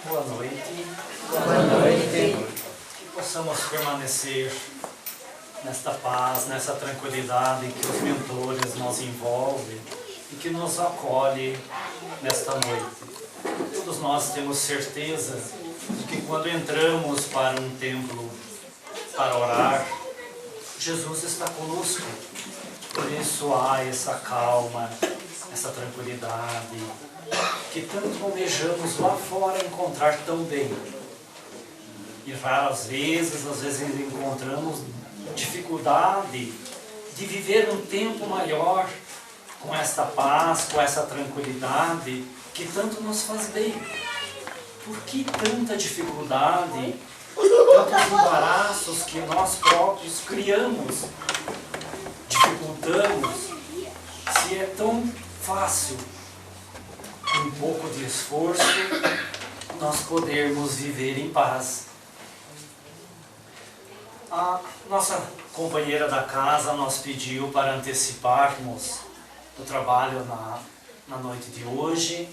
Boa noite. Boa noite. Que possamos permanecer nesta paz, nessa tranquilidade que os mentores nos envolvem e que nos acolhe nesta noite. Todos nós temos certeza de que quando entramos para um templo para orar, Jesus está conosco. Por isso há essa calma, essa tranquilidade que tanto almejamos lá fora encontrar tão bem. E raras vezes, às vezes encontramos dificuldade de viver um tempo maior com esta paz, com essa tranquilidade que tanto nos faz bem. Por que tanta dificuldade, tantos embaraços que nós próprios criamos, dificultamos, se é tão fácil, com um pouco de esforço, nós podermos viver em paz. A nossa companheira da casa nos pediu para anteciparmos o trabalho na noite de hoje,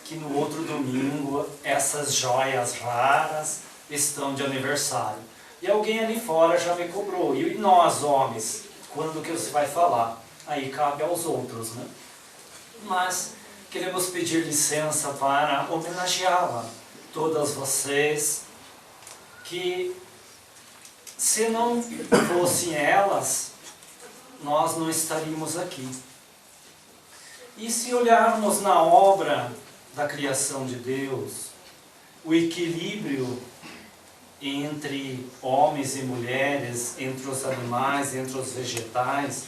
que no outro domingo essas joias raras estão de aniversário. E alguém ali fora já me cobrou. E nós, homens, quando que você vai falar? Aí cabe aos outros, né? Mas queremos pedir licença para homenageá-la, todas vocês, que se não fossem elas, nós não estaríamos aqui. E se olharmos na obra da criação de Deus, o equilíbrio entre homens e mulheres, entre os animais, entre os vegetais,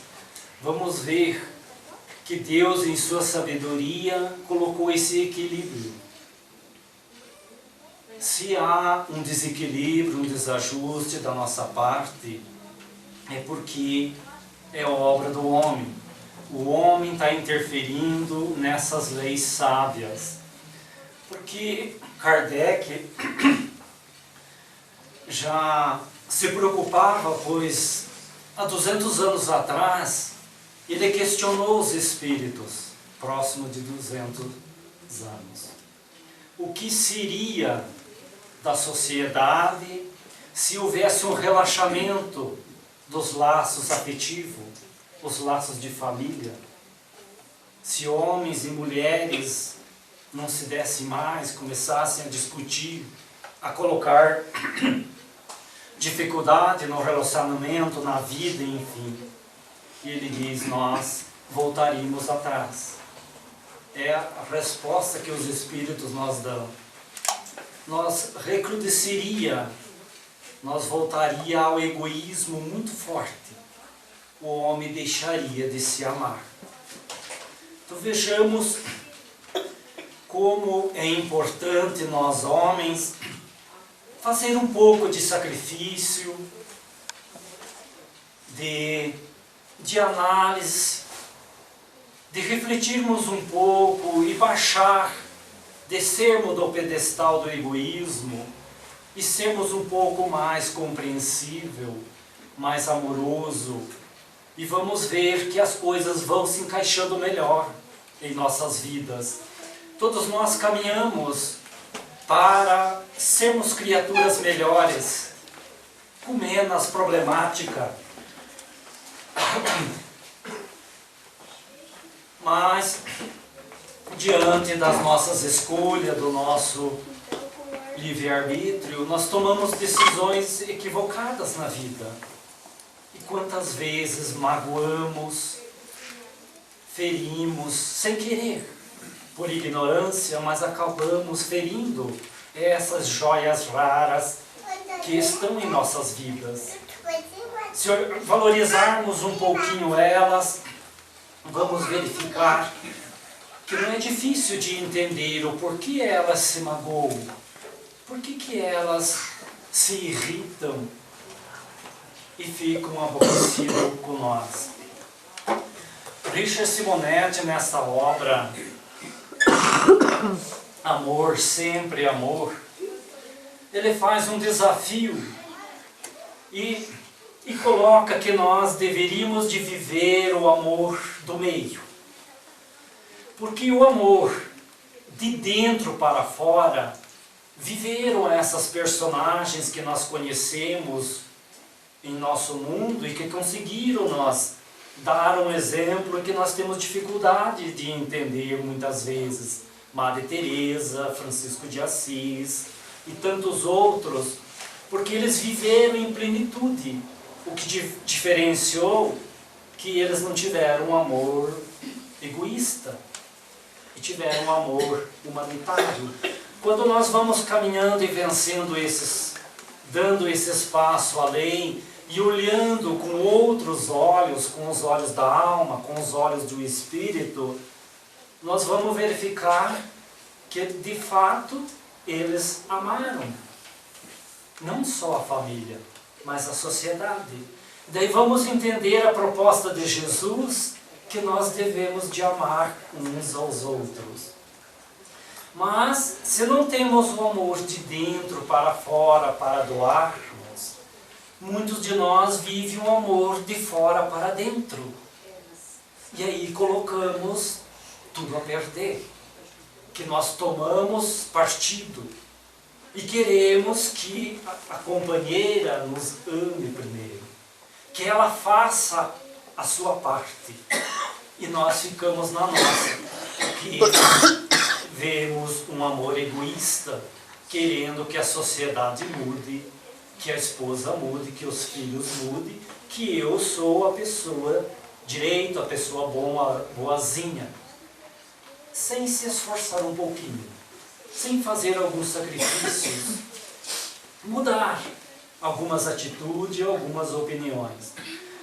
vamos ver que Deus, em sua sabedoria, colocou esse equilíbrio. Se há um desequilíbrio, um desajuste da nossa parte, é porque é obra do homem. O homem está interferindo nessas leis sábias. Porque Kardec já se preocupava, pois há 200 anos atrás, ele questionou os espíritos, próximo de 200 anos. O que seria da sociedade se houvesse um relaxamento dos laços afetivos, os laços de família? Se homens e mulheres não se dessem mais, começassem a discutir, a colocar dificuldade no relacionamento, na vida, enfim. E ele diz, nós voltaríamos atrás. É a resposta que os espíritos nos dão. Nós recrudesceria, nós voltaria ao egoísmo muito forte. O homem deixaria de se amar. Então vejamos como é importante nós homens fazer um pouco de sacrifício, de análise, de refletirmos um pouco e baixar, descermos do pedestal do egoísmo e sermos um pouco mais compreensível, mais amoroso, e vamos ver que as coisas vão se encaixando melhor em nossas vidas. Todos nós caminhamos para sermos criaturas melhores, com menos problemática. Mas, diante das nossas escolhas, do nosso livre-arbítrio, nós tomamos decisões equivocadas na vida. E quantas vezes magoamos, ferimos, sem querer, por ignorância, mas acabamos ferindo essas joias raras que estão em nossas vidas. Se valorizarmos um pouquinho elas, vamos verificar que não é difícil de entender o porquê elas se magoam, por que elas se irritam e ficam aborrecidas com nós. Richard Simonetti, nessa obra Amor, Sempre Amor, ele faz um desafio e coloca que nós deveríamos de viver o amor do meio. Porque o amor de dentro para fora viveram essas personagens que nós conhecemos em nosso mundo e que conseguiram nós dar um exemplo que nós temos dificuldade de entender muitas vezes. Madre Teresa, Francisco de Assis e tantos outros, porque eles viveram em plenitude. O que diferenciou que eles não tiveram um amor egoísta e tiveram um amor humanitário. Quando nós vamos caminhando e vencendo dando esse espaço além e olhando com outros olhos, com os olhos da alma, com os olhos do espírito, nós vamos verificar que de fato eles amaram não só a família, mas a sociedade. Daí vamos entender a proposta de Jesus, que nós devemos de amar uns aos outros. Mas se não temos o amor de dentro para fora para doarmos, muitos de nós vivem o amor de fora para dentro. E aí colocamos tudo a perder. Que nós tomamos partido e queremos que a companheira nos ame primeiro. Que ela faça a sua parte. E nós ficamos na nossa. Porque vemos um amor egoísta, querendo que a sociedade mude, que a esposa mude, que os filhos mudem, que eu sou a pessoa direita, a pessoa boazinha. Sem se esforçar um pouquinho, sem fazer alguns sacrifícios, mudar algumas atitudes, algumas opiniões.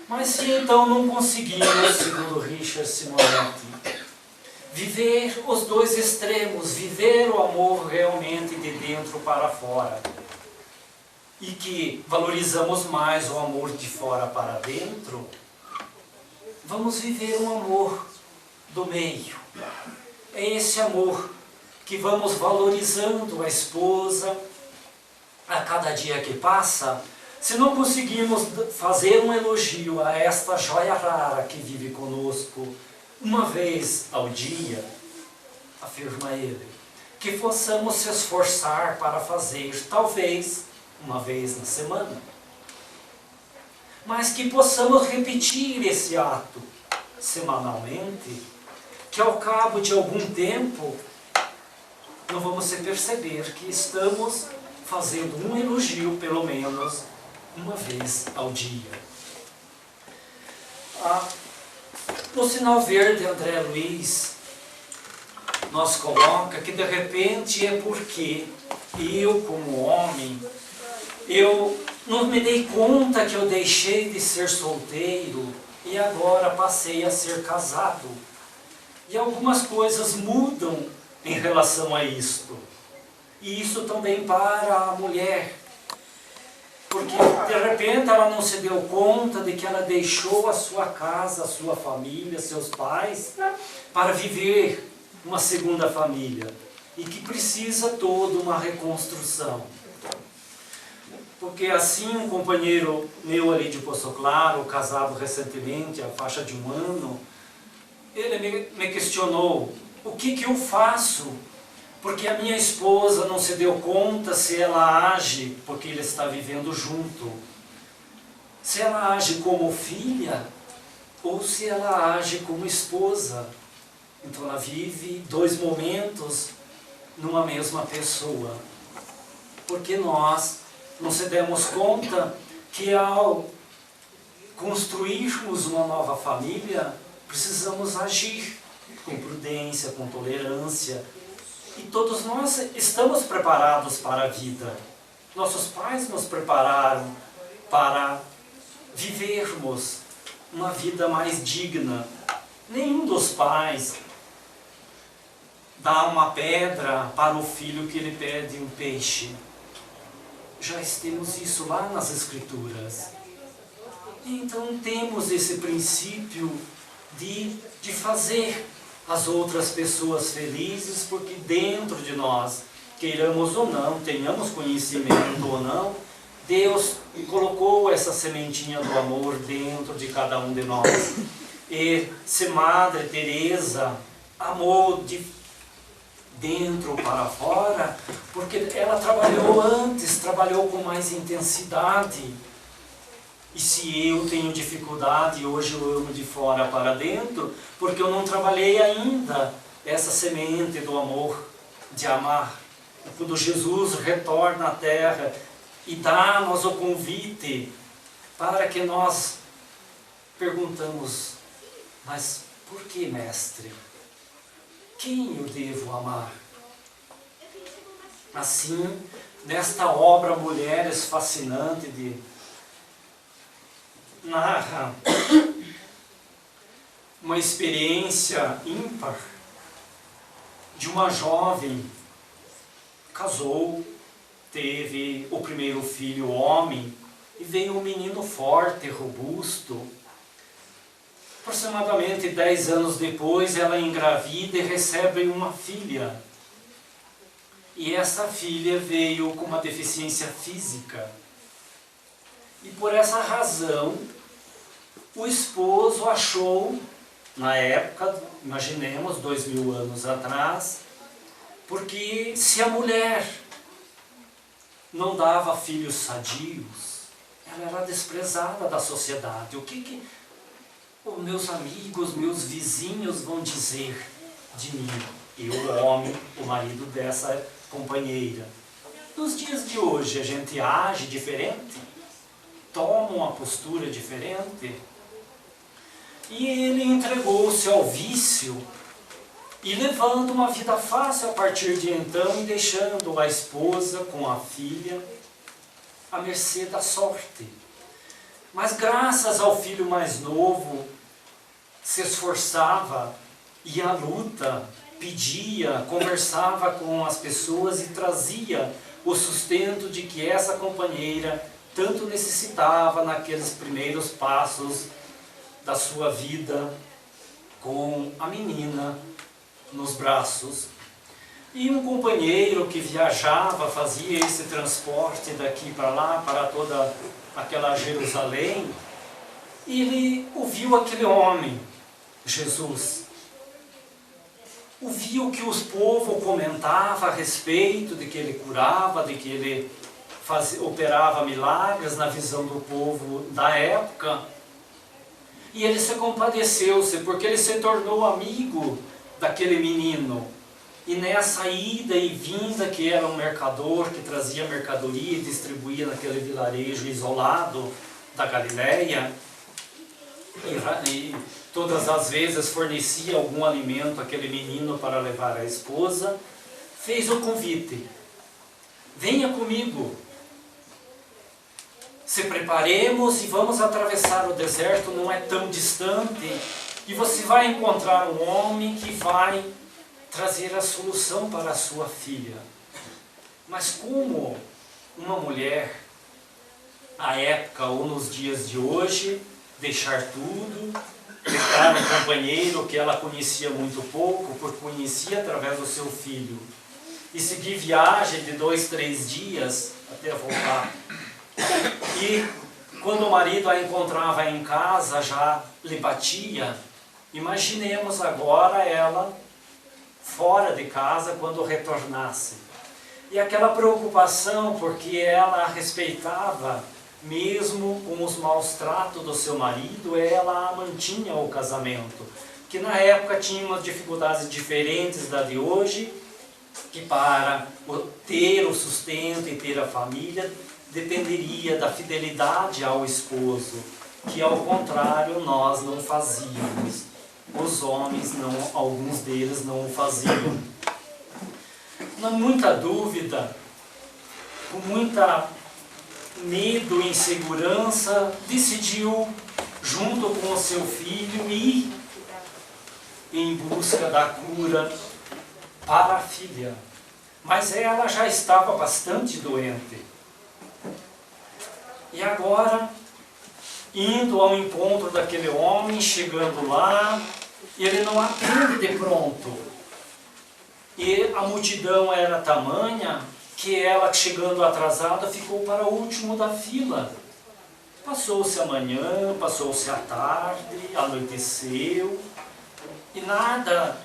Mas se então não conseguimos, segundo Richard Simonetti, viver os dois extremos, viver o amor realmente de dentro para fora, e que valorizamos mais o amor de fora para dentro, vamos viver um amor do meio. É esse amor que vamos valorizando a esposa a cada dia que passa. Se não conseguimos fazer um elogio a esta joia rara que vive conosco uma vez ao dia, afirma ele, que possamos se esforçar para fazer, talvez, uma vez na semana. Mas que possamos repetir esse ato semanalmente, que ao cabo de algum tempo, não vamos se perceber que estamos fazendo um elogio, pelo menos, uma vez ao dia. No sinal verde, André Luiz nos coloca que de repente é porque eu, como homem, eu não me dei conta que eu deixei de ser solteiro e agora passei a ser casado. E algumas coisas mudam em relação a isto. E isso também para a mulher. Porque de repente ela não se deu conta de que ela deixou a sua casa, a sua família, seus pais, para viver uma segunda família. E que precisa toda uma reconstrução. Porque assim um companheiro meu ali de Poço Claro, casado recentemente, a faixa de 1 ano, ele me questionou, o que eu faço? Porque a minha esposa não se deu conta se ela age, porque ele está vivendo junto, se ela age como filha, ou se ela age como esposa. Então ela vive 2 momentos numa mesma pessoa. Porque nós não se demos conta que ao construirmos uma nova família, precisamos agir com prudência, com tolerância. E todos nós estamos preparados para a vida. Nossos pais nos prepararam para vivermos uma vida mais digna. Nenhum dos pais dá uma pedra para o filho que ele pede um peixe. Já temos isso lá nas Escrituras. Então temos esse princípio de fazer as outras pessoas felizes, porque dentro de nós, queiramos ou não, tenhamos conhecimento ou não, Deus colocou essa sementinha do amor dentro de cada um de nós. E se Madre Teresa amou dentro para fora, porque ela trabalhou antes, trabalhou com mais intensidade. E se eu tenho dificuldade, hoje eu amo de fora para dentro, porque eu não trabalhei ainda essa semente do amor, de amar. E quando Jesus retorna à terra e dá-nos o convite para que nós perguntamos, mas por que, mestre? Quem eu devo amar? Assim, nesta obra Mulheres Fascinante narra uma experiência ímpar de uma jovem que casou, teve o primeiro filho homem e veio um menino forte, robusto. Aproximadamente 10 anos depois ela engravida e recebe uma filha. E essa filha veio com uma deficiência física. E por essa razão, o esposo achou, na época, imaginemos, 2000 anos atrás, porque se a mulher não dava filhos sadios, ela era desprezada da sociedade. O que os meus amigos, meus vizinhos vão dizer de mim? Eu, o homem, o marido dessa companheira. Nos dias de hoje, a gente age diferente? Toma uma postura diferente? E ele entregou-se ao vício e levando uma vida fácil a partir de então e deixando a esposa com a filha à mercê da sorte. Mas graças ao filho mais novo, se esforçava, ia à luta, pedia, conversava com as pessoas e trazia o sustento de que essa companheira tanto necessitava naqueles primeiros passos da sua vida com a menina nos braços. E um companheiro que viajava, fazia esse transporte daqui para lá, para toda aquela Jerusalém, ele ouviu aquele homem, Jesus. Ouviu que os povos comentavam a respeito de que ele curava, de que ele operava milagres na visão do povo da época. E ele se compadeceu-se, porque ele se tornou amigo daquele menino. E nessa ida e vinda, que era um mercador que trazia mercadoria e distribuía naquele vilarejo isolado da Galileia, e todas as vezes fornecia algum alimento àquele menino para levar à esposa, fez o convite: venha comigo, se preparemos e vamos atravessar o deserto, não é tão distante, e você vai encontrar um homem que vai trazer a solução para a sua filha. Mas como uma mulher, à época ou nos dias de hoje, deixar tudo, deixar um companheiro que ela conhecia muito pouco, porque conhecia através do seu filho, e seguir viagem de 2, 3 dias até voltar. E quando o marido a encontrava em casa, já lhe batia. Imaginemos agora ela fora de casa quando retornasse. E aquela preocupação, porque ela respeitava, mesmo com os maus tratos do seu marido, ela mantinha o casamento. Que na época tinha umas dificuldades diferentes da de hoje, que para ter o sustento e ter a família, dependeria da fidelidade ao esposo, que ao contrário nós não fazíamos. Os homens, não, alguns deles não o faziam. Com muita dúvida, com muita medo e insegurança, decidiu, junto com o seu filho, ir em busca da cura para a filha. Mas ela já estava bastante doente. E agora, indo ao encontro daquele homem, chegando lá, ele não atende de pronto. E a multidão era tamanha que ela, chegando atrasada, ficou para o último da fila. Passou-se a manhã, passou-se a tarde, anoiteceu, e nada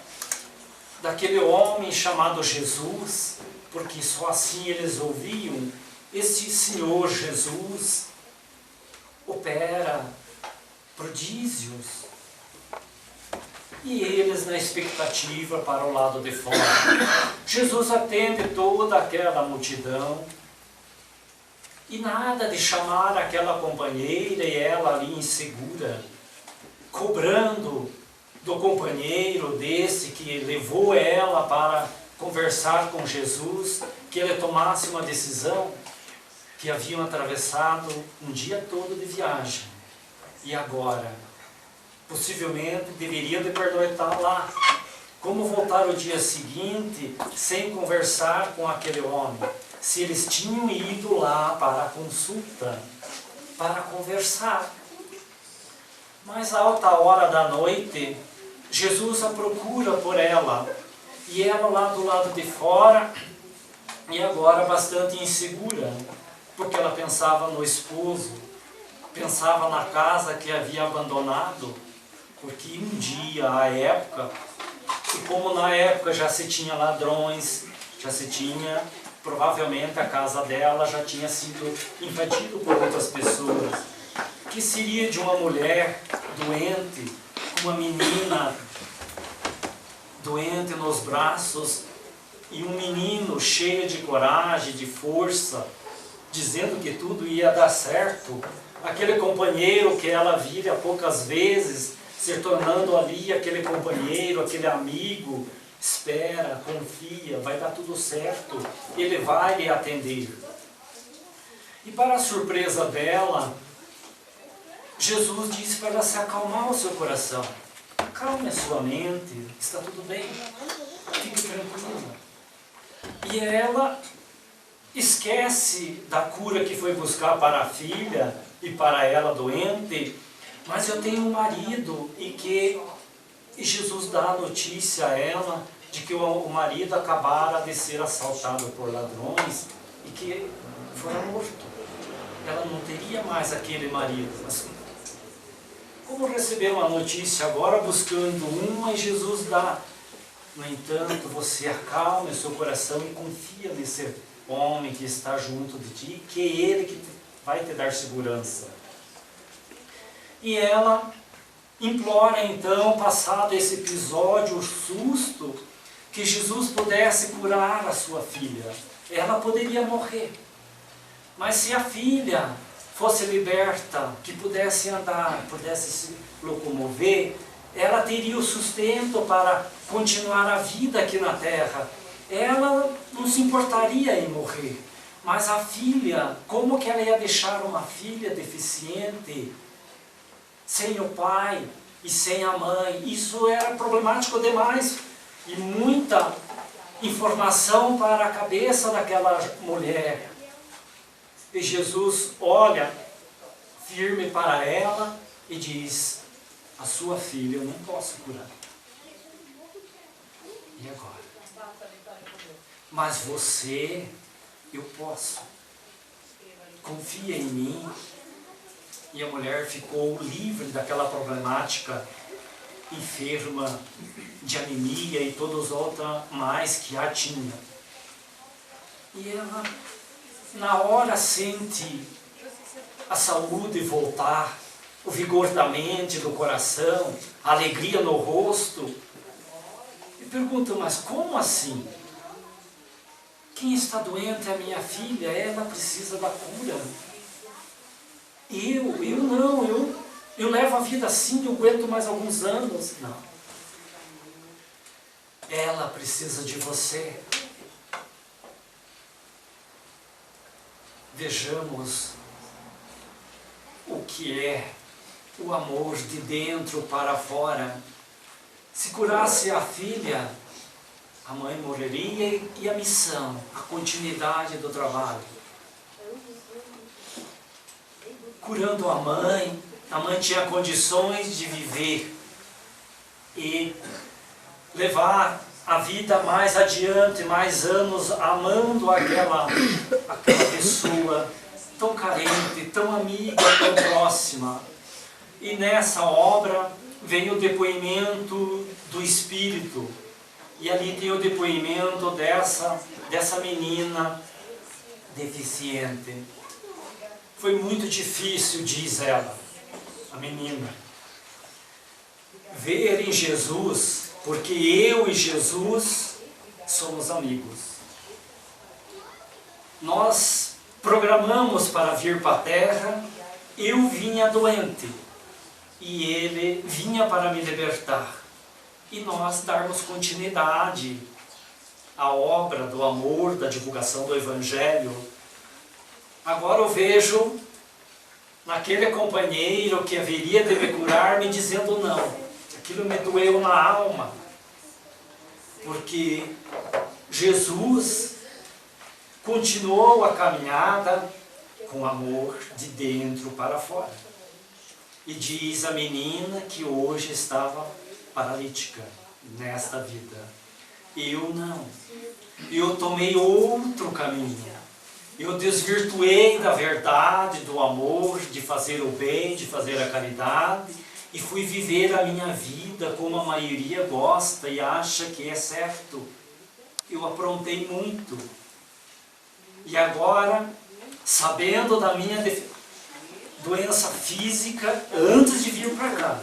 daquele homem chamado Jesus, porque só assim eles ouviam, este Senhor Jesus opera prodígios. E eles na expectativa para o lado de fora. Jesus atende toda aquela multidão. E nada de chamar aquela companheira e ela ali insegura, cobrando do companheiro desse que levou ela para conversar com Jesus, que ele tomasse uma decisão, que haviam atravessado um dia todo de viagem. E agora, possivelmente, deveria de pernoitar lá. Como voltar o dia seguinte sem conversar com aquele homem? Se eles tinham ido lá para a consulta, para conversar. Mas à alta hora da noite, Jesus a procura por ela. E ela lá do lado de fora, e agora bastante insegura, porque ela pensava no esposo, pensava na casa que havia abandonado, porque um dia, à época, e como na época já se tinha ladrões, já se tinha, provavelmente a casa dela já tinha sido invadida por outras pessoas. Que seria de uma mulher doente, uma menina doente nos braços, e um menino cheio de coragem, de força, dizendo que tudo ia dar certo. Aquele companheiro que ela vira poucas vezes, se tornando ali aquele companheiro, aquele amigo. Espera, confia, vai dar tudo certo, ele vai lhe atender. E para a surpresa dela, Jesus disse para ela se acalmar o seu coração. Acalme a sua mente, está tudo bem, fique tranquila. E ela esquece da cura que foi buscar para a filha e para ela doente. Mas eu tenho um marido e Jesus dá a notícia a ela de que o marido acabara de ser assaltado por ladrões e que fora morto. Ela não teria mais aquele marido. Mas como receber uma notícia agora buscando uma e Jesus dá? No entanto, você acalma o seu coração e confia nesse homem que está junto de ti, que é ele que vai te dar segurança. E ela implora então, passado esse episódio, o susto, que Jesus pudesse curar a sua filha. Ela poderia morrer. Mas se a filha fosse liberta, que pudesse andar, pudesse se locomover, ela teria o sustento para continuar a vida aqui na terra. Ela não se importaria em morrer. Mas a filha, como que ela ia deixar uma filha deficiente, sem o pai e sem a mãe? Isso era problemático demais. E muita informação para a cabeça daquela mulher. E Jesus olha firme para ela e diz: a sua filha eu não posso curar. E agora? Mas você, eu posso. Confia em mim. E a mulher ficou livre daquela problemática, enferma de anemia e todas outras mais que a tinha. E ela, na hora, sente a saúde voltar, o vigor da mente, do coração, a alegria no rosto. E pergunta: mas como assim? Quem está doente é a minha filha, ela precisa da cura. Eu levo a vida assim, eu aguento mais alguns anos. Não. Ela precisa de você. Vejamos o que é o amor de dentro para fora. Se curasse a filha, a mãe morreria e a missão, a continuidade do trabalho. Curando a mãe tinha condições de viver e levar a vida mais adiante, mais anos, amando aquela pessoa tão carente, tão amiga, tão próxima. E nessa obra vem o depoimento do Espírito, E ali tem o depoimento dessa menina deficiente. Foi muito difícil, diz ela, a menina, ver em Jesus, porque eu e Jesus somos amigos. Nós programamos para vir para a terra, eu vinha doente e ele vinha para me libertar. E nós darmos continuidade à obra do amor, da divulgação do Evangelho. Agora eu vejo naquele companheiro que haveria de me curar me dizendo não. Aquilo me doeu na alma, porque Jesus continuou a caminhada com amor de dentro para fora. E diz a menina que hoje estava paralítica nesta vida. Eu não. Eu tomei outro caminho. Eu desvirtuei da verdade, do amor, de fazer o bem, de fazer a caridade, e fui viver a minha vida como a maioria gosta e acha que é certo. Eu aprontei muito. E agora, sabendo da minha doença física, antes de vir para cá,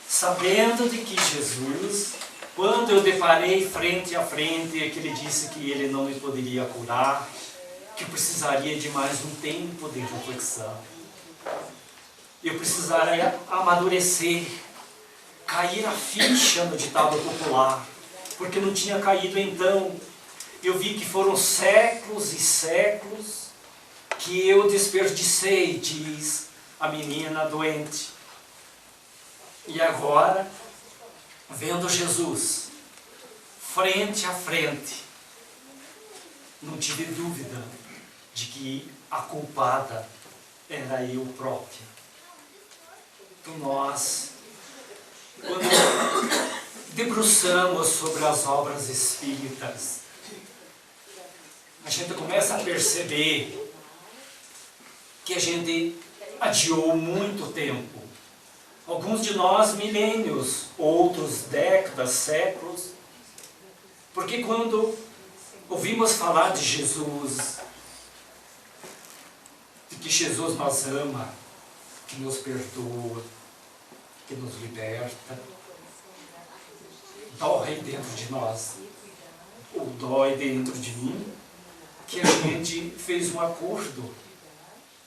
sabendo de que Jesus, quando eu deparei frente a frente, é que ele disse que ele não me poderia curar, que eu precisaria de mais um tempo de reflexão. Eu precisaria amadurecer, cair a ficha no ditado popular, porque não tinha caído então. Eu vi que foram séculos e séculos que eu desperdicei, diz a menina doente. E agora, vendo Jesus frente a frente, não tive dúvida de que a culpada era eu própria. Então nós, quando debruçamos sobre as obras espíritas, a gente começa a perceber que a gente adiou muito tempo. Alguns de nós milênios, outros décadas, séculos. Porque quando ouvimos falar de Jesus, de que Jesus nos ama, que nos perdoa, que nos liberta, dói dentro de nós, ou dói dentro de mim, que a gente fez um acordo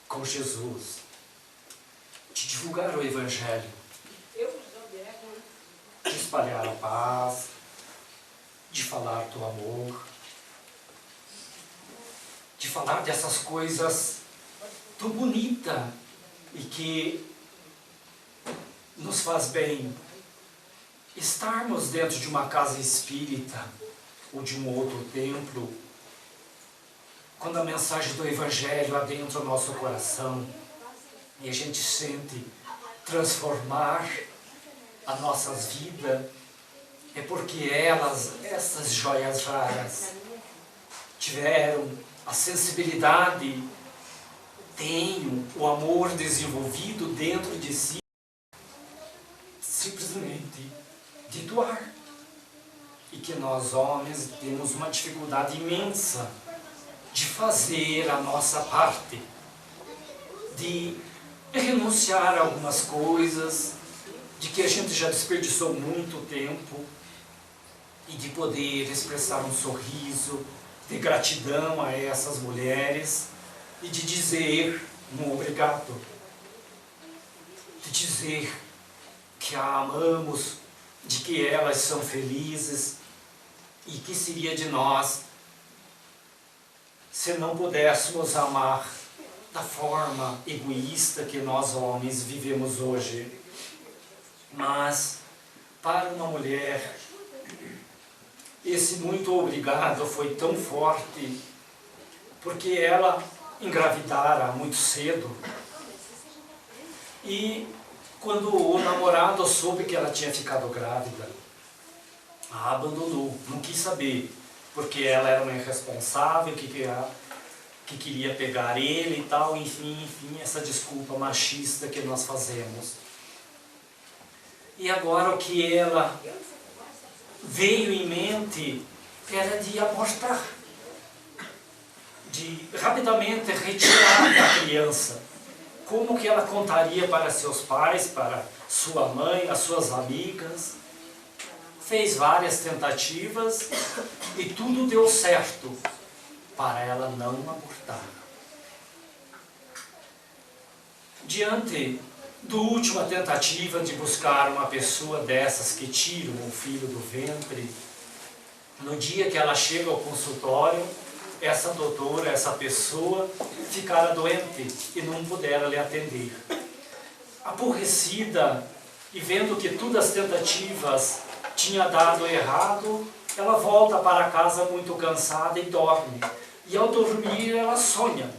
com Jesus de divulgar o Evangelho, de espalhar a paz, de falar do amor, de falar dessas coisas tão bonitas e que nos faz bem. Estarmos dentro de uma casa espírita ou de um outro templo, quando a mensagem do Evangelho adentra o nosso coração e a gente sente transformar as nossas vidas, é porque essas joias raras, tiveram a sensibilidade, têm o amor desenvolvido dentro de si, simplesmente de doar. E que nós homens temos uma dificuldade imensa de fazer a nossa parte, de renunciar a algumas coisas, de que a gente já desperdiçou muito tempo, e de poder expressar um sorriso de gratidão a essas mulheres, e de dizer um obrigado, de dizer que a amamos, de que elas são felizes, e que seria de nós se não pudéssemos amar da forma egoísta que nós homens vivemos hoje. Mas para uma mulher, esse muito obrigado foi tão forte, porque ela engravidara muito cedo, e quando o namorado soube que ela tinha ficado grávida, a abandonou, não quis saber, porque ela era uma irresponsável, que queria pegar ele e tal, enfim, essa desculpa machista que nós fazemos. E agora o que ela veio em mente era de abortar, de rapidamente retirar da criança. Como que ela contaria para seus pais, para sua mãe, as suas amigas? Fez várias tentativas e tudo deu certo para ela não abortar. Diante da última tentativa de buscar uma pessoa dessas que tiram o filho do ventre, no dia que ela chega ao consultório, essa doutora, essa pessoa, ficara doente e não pudera lhe atender. Aborrecida e vendo que todas as tentativas tinham dado errado, ela volta para casa muito cansada e dorme. E ao dormir ela sonha.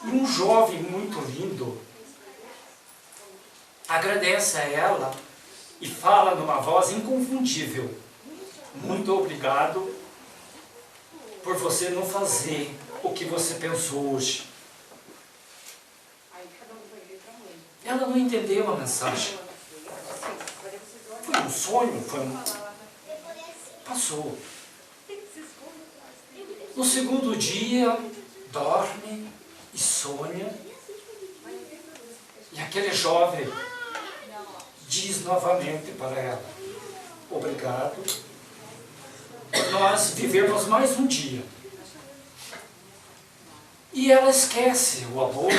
E um jovem muito lindo agradece a ela e fala numa voz inconfundível: muito obrigado por você não fazer o que você pensou hoje. Ela não entendeu a mensagem. Foi um sonho, passou. No segundo dia, dorme e sonha. E aquele jovem diz novamente para ela: obrigado por nós vivermos mais um dia. E ela esquece o aborto,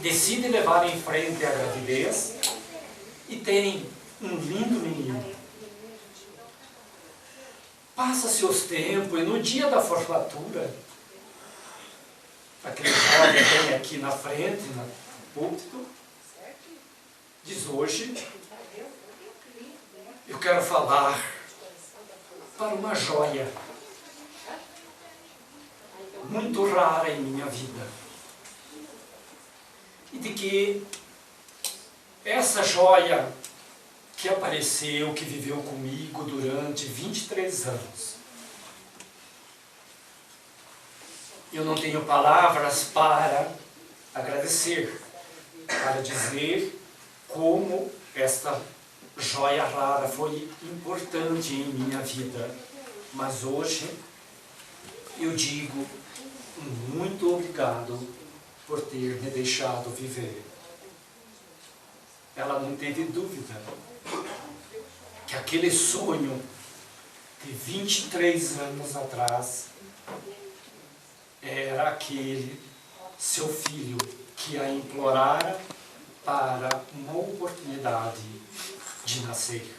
decide levar em frente a gravidez e tem um lindo menino. Passa-se os tempos e no dia da formatura, aquele jovem vem aqui na frente, no púlpito, diz: hoje eu quero falar para uma joia muito rara em minha vida. E de que essa joia que apareceu, que viveu comigo durante 23 anos. Eu não tenho palavras para agradecer, para dizer como esta joia rara foi importante em minha vida. Mas hoje eu digo muito obrigado por ter me deixado viver. Ela não teve dúvida que aquele sonho de 23 anos atrás era aquele seu filho que a implorara para uma oportunidade de nascer.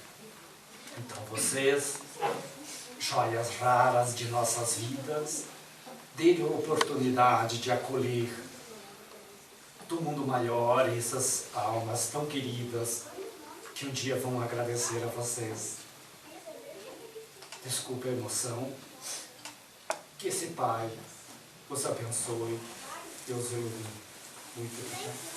Então vocês, joias raras de nossas vidas, dê-lhe a oportunidade de acolher do mundo maior essas almas tão queridas que um dia vão agradecer a vocês. Desculpe a emoção. Que esse Pai os abençoe. Deus o ilumine. Muito obrigado.